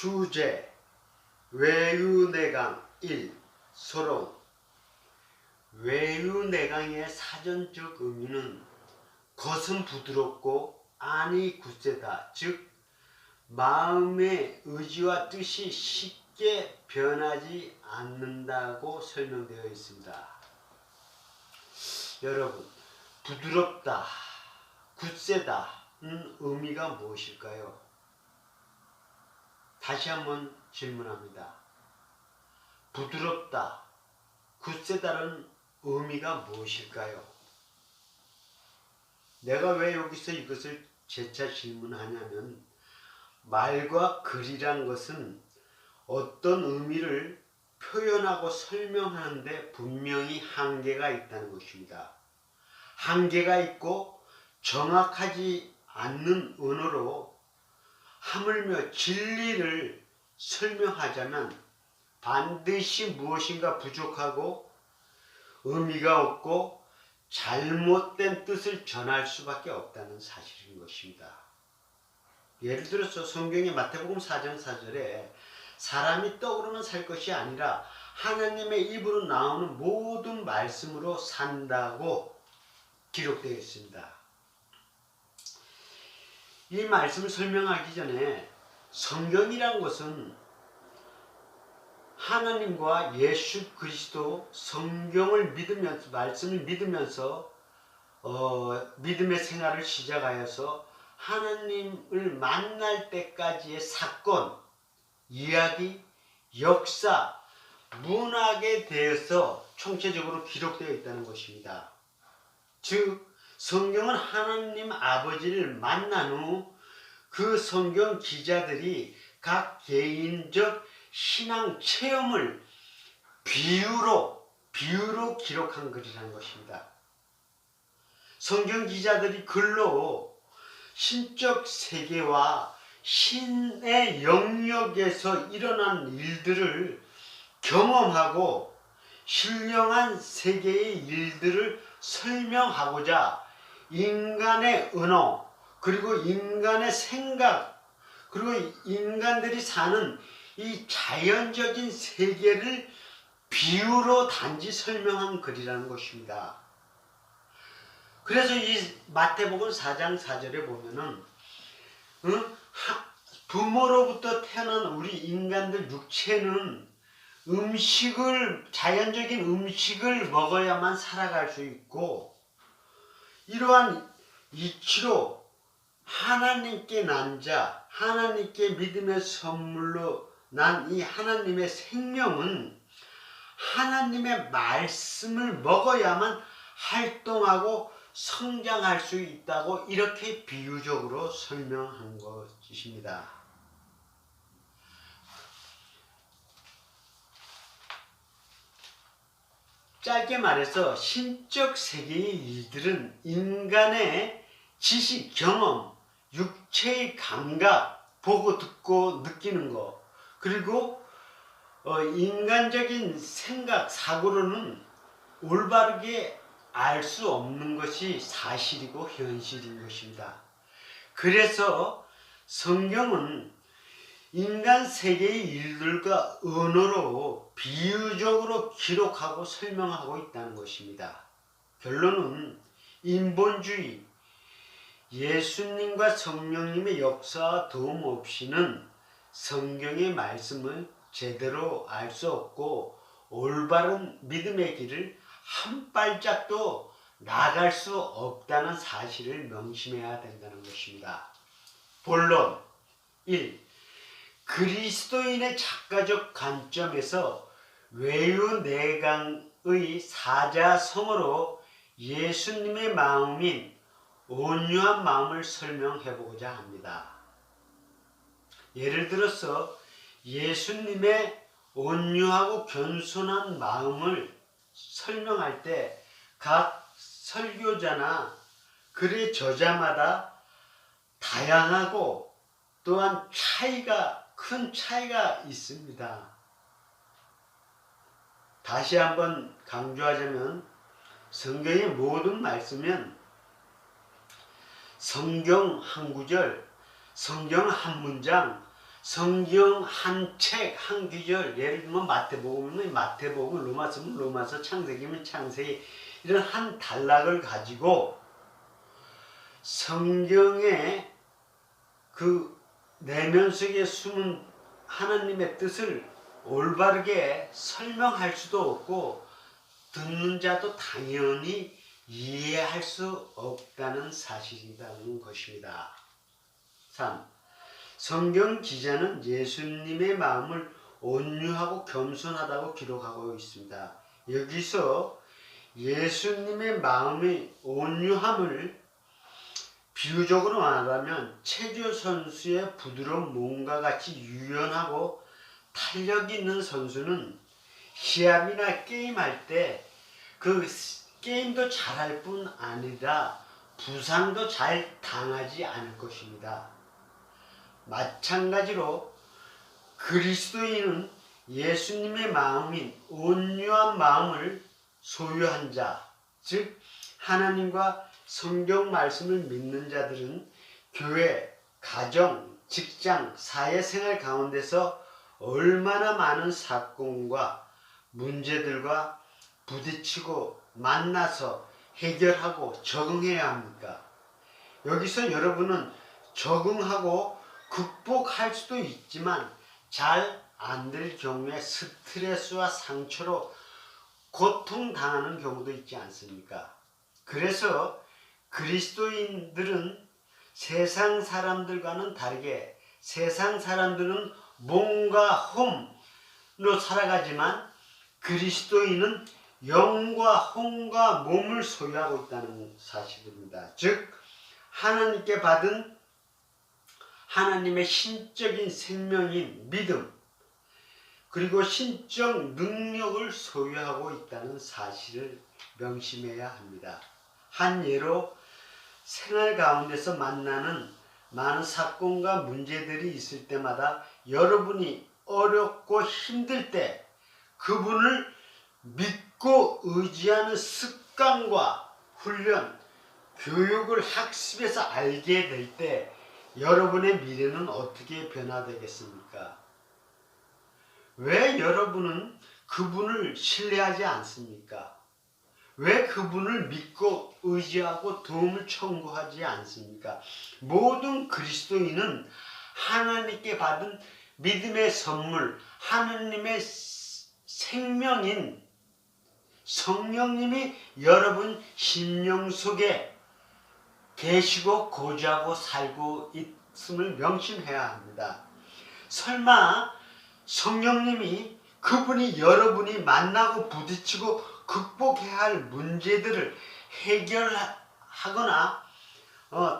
주제 외유내강 1 서론. 외유내강의 사전적 의미는 겉은 부드럽고 안이 굳세다, 즉 마음의 의지와 뜻이 쉽게 변하지 않는다고 설명되어 있습니다. 여러분, 부드럽다, 굳세다는 의미가 무엇일까요? 다시 한번 질문합니다. 부드럽다, 굳세다는 의미가 무엇일까요? 내가 왜 여기서 이것을 재차 질문하냐면, 말과 글이란 것은 어떤 의미를 표현하고 설명하는데 분명히 한계가 있다는 것입니다. 한계가 있고 정확하지 않는 언어로 하물며 진리를 설명하자면 반드시 무엇인가 부족하고 의미가 없고 잘못된 뜻을 전할 수밖에 없다는 사실인 것입니다. 예를 들어서 성경의 마태복음 4장 4절에 사람이 떡으로만 살 것이 아니라 하나님의 입으로 나오는 모든 말씀으로 산다고 기록되어 있습니다. 이 말씀을 설명하기 전에 성경이란 것은 하나님과 예수 그리스도 성경을 믿으면서, 말씀을 믿으면서 믿음의 생활을 시작하여서 하나님을 만날 때까지의 사건, 이야기, 역사, 문학에 대해서 총체적으로 기록되어 있다는 것입니다. 즉 성경은 하나님 아버지를 만난 후 그 성경 기자들이 각 개인적 신앙 체험을 비유로 기록한 글이라는 것입니다. 성경 기자들이 글로 신적 세계와 신의 영역에서 일어난 일들을 경험하고 신령한 세계의 일들을 설명하고자 인간의 언어, 그리고 인간의 생각, 그리고 인간들이 사는 이 자연적인 세계를 비유로 단지 설명한 글이라는 것입니다. 그래서 이 마태복음 4장 4절에 보면은 부모로부터 태어난 우리 인간들 육체는 자연적인 음식을 먹어야만 살아갈 수 있고, 이러한 이치로 하나님께 난 자, 하나님께 믿음의 선물로 난 이 하나님의 생명은 하나님의 말씀을 먹어야만 활동하고 성장할 수 있다고 이렇게 비유적으로 설명한 것입니다. 짧게 말해서 신적 세계의 일들은 인간의 지식, 경험, 육체의 감각, 보고 듣고 느끼는 것, 그리고 인간적인 생각, 사고로는 올바르게 알 수 없는 것이 사실이고 현실인 것입니다. 그래서 성경은 인간 세계의 일들과 언어로 비유적으로 기록하고 설명하고 있다는 것입니다. 결론은 인본주의, 예수님과 성령님의 역사와 도움 없이는 성경의 말씀을 제대로 알 수 없고 올바른 믿음의 길을 한 발짝도 나갈 수 없다는 사실을 명심해야 된다는 것입니다. 본론 1. 그리스도인의 작가적 관점에서 외유내강의 사자성어로 예수님의 마음인 온유한 마음을 설명해보고자 합니다. 예를 들어서 예수님의 온유하고 겸손한 마음을 설명할 때 각 설교자나 글의 저자마다 다양하고 또한 큰 차이가 있습니다. 다시 한번 강조하자면 성경의 모든 말씀은 성경 한 구절, 성경 한 문장, 성경 한 책, 한 구절, 예를 들면 마태복음이면 마태복음, 로마서면 로마서, 창세기면 창세기, 이런 한 단락을 가지고 성경의 그 내면 속에 숨은 하나님의 뜻을 올바르게 설명할 수도 없고 듣는 자도 당연히 이해할 수 없다는 사실이라는 것입니다. 3. 성경 기자는 예수님의 마음을 온유하고 겸손하다고 기록하고 있습니다. 여기서 예수님의 마음의 온유함을 비유적으로 말하면 체조 선수의 부드러운 몸과 같이 유연하고 탄력 있는 선수는 시합이나 게임할 때 그 게임도 잘할 뿐 아니라 부상도 잘 당하지 않을 것입니다. 마찬가지로 그리스도인은 예수님의 마음인 온유한 마음을 소유한 자, 즉 하나님과 성경 말씀을 믿는 자들은 교회, 가정, 직장, 사회생활 가운데서 얼마나 많은 사건과 문제들과 부딪히고 만나서 해결하고 적응해야 합니까? 여기서 여러분은 적응하고 극복할 수도 있지만 잘 안 될 경우에 스트레스와 상처로 고통당하는 경우도 있지 않습니까? 그래서 그리스도인들은 세상 사람들과는 다르게 세상 사람들은 몸과 홈으로 살아가지만 그리스도인은 영과 혼과 몸을 소유하고 있다는 사실입니다. 즉 하나님께 받은 하나님의 신적인 생명인 믿음 그리고 신적 능력을 소유하고 있다는 사실을 명심해야 합니다. 한 예로 생활 가운데서 만나는 많은 사건과 문제들이 있을 때마다 여러분이 어렵고 힘들 때 그분을 믿고 의지하는 습관과 훈련, 교육을 학습해서 알게 될 때 여러분의 미래는 어떻게 변화되겠습니까? 왜 여러분은 그분을 신뢰하지 않습니까? 왜 그분을 믿고 의지하고 도움을 청구하지 않습니까? 모든 그리스도인은 하나님께 받은 믿음의 선물, 하나님의 생명인 성령님이 여러분 심령 속에 계시고 거주하고 살고 있음을 명심해야 합니다. 설마 성령님이 그분이 여러분이 만나고 부딪히고 극복해야 할 문제들을 해결하거나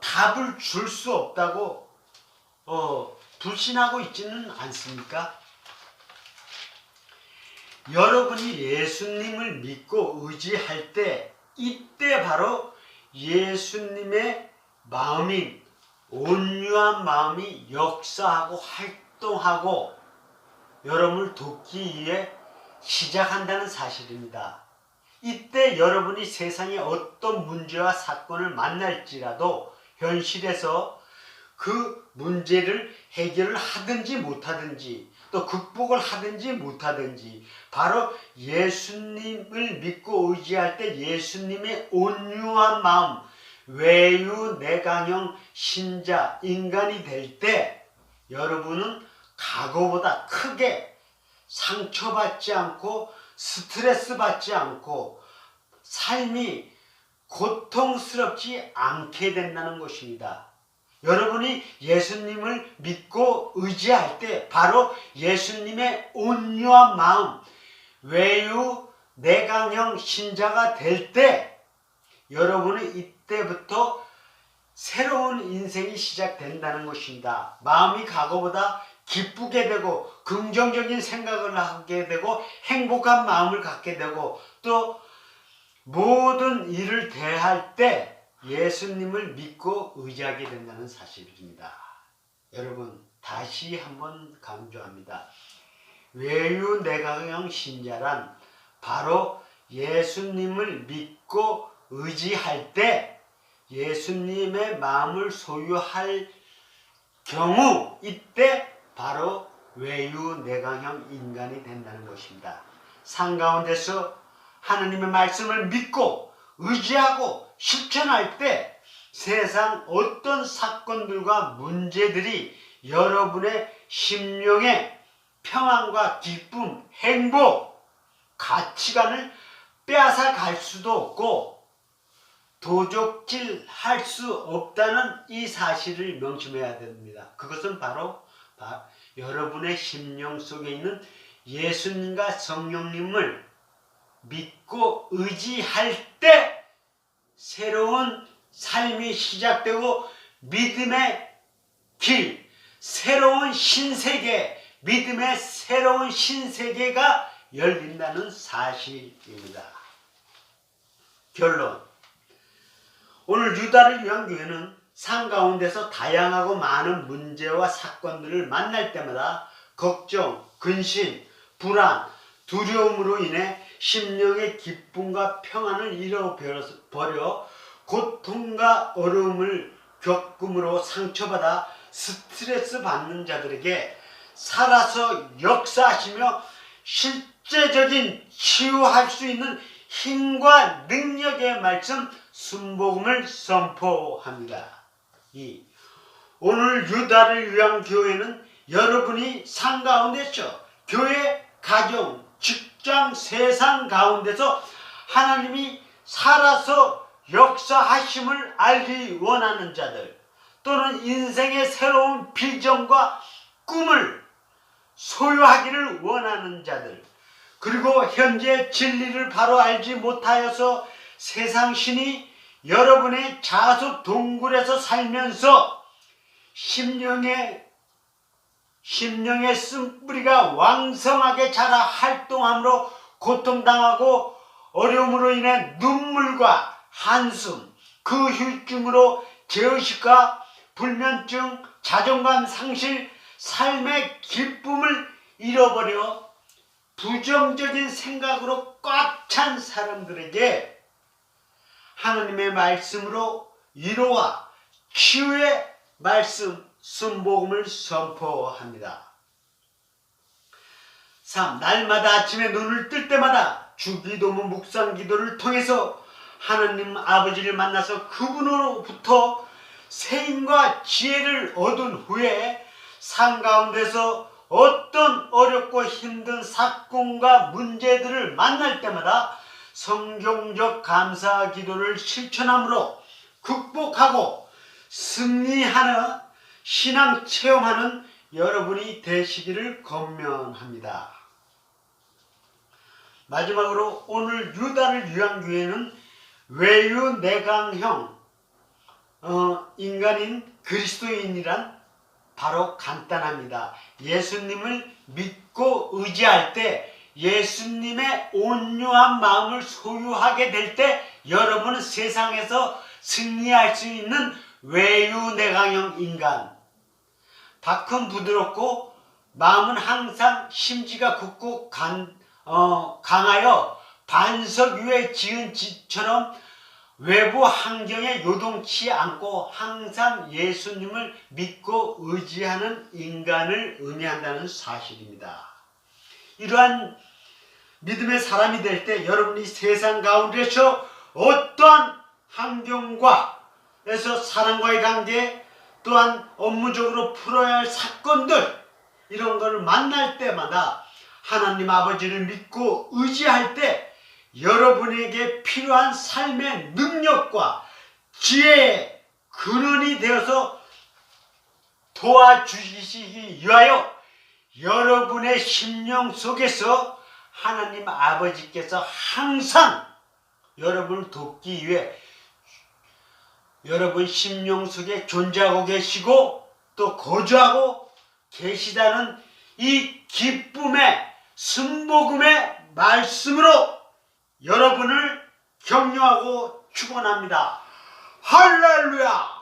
답을 줄 수 없다고 불신하고 있지는 않습니까? 여러분이 예수님을 믿고 의지할 때 이때 바로 예수님의 마음인 온유한 마음이 역사하고 활동하고 여러분을 돕기 위해 시작한다는 사실입니다. 이때 여러분이 세상에 어떤 문제와 사건을 만날지라도 현실에서 그 문제를 해결을 하든지 못하든지 또 극복을 하든지 못하든지 바로 예수님을 믿고 의지할 때 예수님의 온유한 마음 외유 내강형 신자 인간이 될 때 여러분은 과거보다 크게 상처받지 않고 스트레스 받지 않고 삶이 고통스럽지 않게 된다는 것입니다. 여러분이 예수님을 믿고 의지할 때 바로 예수님의 온유한 마음 외유 내강형 신자가 될 때 여러분은 이때부터 새로운 인생이 시작된다는 것입니다. 마음이 과거보다 기쁘게 되고 긍정적인 생각을 하게 되고 행복한 마음을 갖게 되고 또 모든 일을 대할 때 예수님을 믿고 의지하게 된다는 사실입니다. 여러분 다시 한번 강조합니다. 외유 내강형 신자란 바로 예수님을 믿고 의지할 때 예수님의 마음을 소유할 경우 이때 바로 외유내강형 인간이 된다는 것입니다. 산 가운데서 하나님의 말씀을 믿고 의지하고 실천할 때 세상 어떤 사건들과 문제들이 여러분의 심령의 평안과 기쁨, 행복, 가치관을 빼앗아 갈 수도 없고 도적질할 수 없다는 이 사실을 명심해야 됩니다. 그것은 바로 여러분의 심령 속에 있는 예수님과 성령님을 믿고 의지할 때 새로운 삶이 시작되고 믿음의 길, 새로운 신세계, 믿음의 새로운 신세계가 열린다는 사실입니다. 결론. 오늘 유다를 위한 교회는 산 가운데서 다양하고 많은 문제와 사건들을 만날 때마다 걱정, 근심, 불안, 두려움으로 인해 심령의 기쁨과 평안을 잃어버려 고통과 어려움을 겪음으로 상처받아 스트레스 받는 자들에게 살아서 역사하시며 실제적인 치유할 수 있는 힘과 능력의 말씀 순복음을 선포합니다. 2. 오늘 유다를 위한 교회는 여러분이 산 가운데서 교회, 가정, 직장, 세상 가운데서 하나님이 살아서 역사하심을 알기 원하는 자들 또는 인생의 새로운 비전과 꿈을 소유하기를 원하는 자들 그리고 현재 진리를 바로 알지 못하여서 세상 신이 여러분의 자수 동굴에서 살면서 심령의 쓴뿌리가 왕성하게 자라 활동함으로 고통당하고 어려움으로 인해 눈물과 한숨, 그 후유증으로 죄의식과 불면증, 자존감 상실, 삶의 기쁨을 잃어버려 부정적인 생각으로 꽉 찬 사람들에게 하나님의 말씀으로 위로와 치유의 말씀 순복음을 선포합니다. 3. 날마다 아침에 눈을 뜰 때마다 주기도문 묵상 기도를 통해서 하나님 아버지를 만나서 그분으로부터 세임과 지혜를 얻은 후에 산 가운데서 어떤 어렵고 힘든 사건과 문제들을 만날 때마다 성경적 감사 기도를 실천함으로 극복하고 승리하는 신앙 체험하는 여러분이 되시기를 권면합니다. 마지막으로 오늘 유다를 위한 교회는 외유내강형 인간인 그리스도인이란 바로 간단합니다. 예수님을 믿고 의지할 때 예수님의 온유한 마음을 소유하게 될 때 여러분은 세상에서 승리할 수 있는 외유내강형 인간. 밖은 부드럽고 마음은 항상 심지가 굳고 강하여 반석 위에 지은 집처럼 외부 환경에 요동치 않고 항상 예수님을 믿고 의지하는 인간을 의미한다는 사실입니다. 이러한 믿음의 사람이 될 때 여러분이 세상 가운데서 어떠한 환경과 에서 사람과의 관계 또한 업무적으로 풀어야 할 사건들 이런 것을 만날 때마다 하나님 아버지를 믿고 의지할 때 여러분에게 필요한 삶의 능력과 지혜의 근원이 되어서 도와주시기 위하여 여러분의 심령 속에서 하나님 아버지께서 항상 여러분을 돕기 위해 여러분 심령 속에 존재하고 계시고 또 거주하고 계시다는 이 기쁨의 순복음의 말씀으로 여러분을 격려하고 축원합니다. 할렐루야!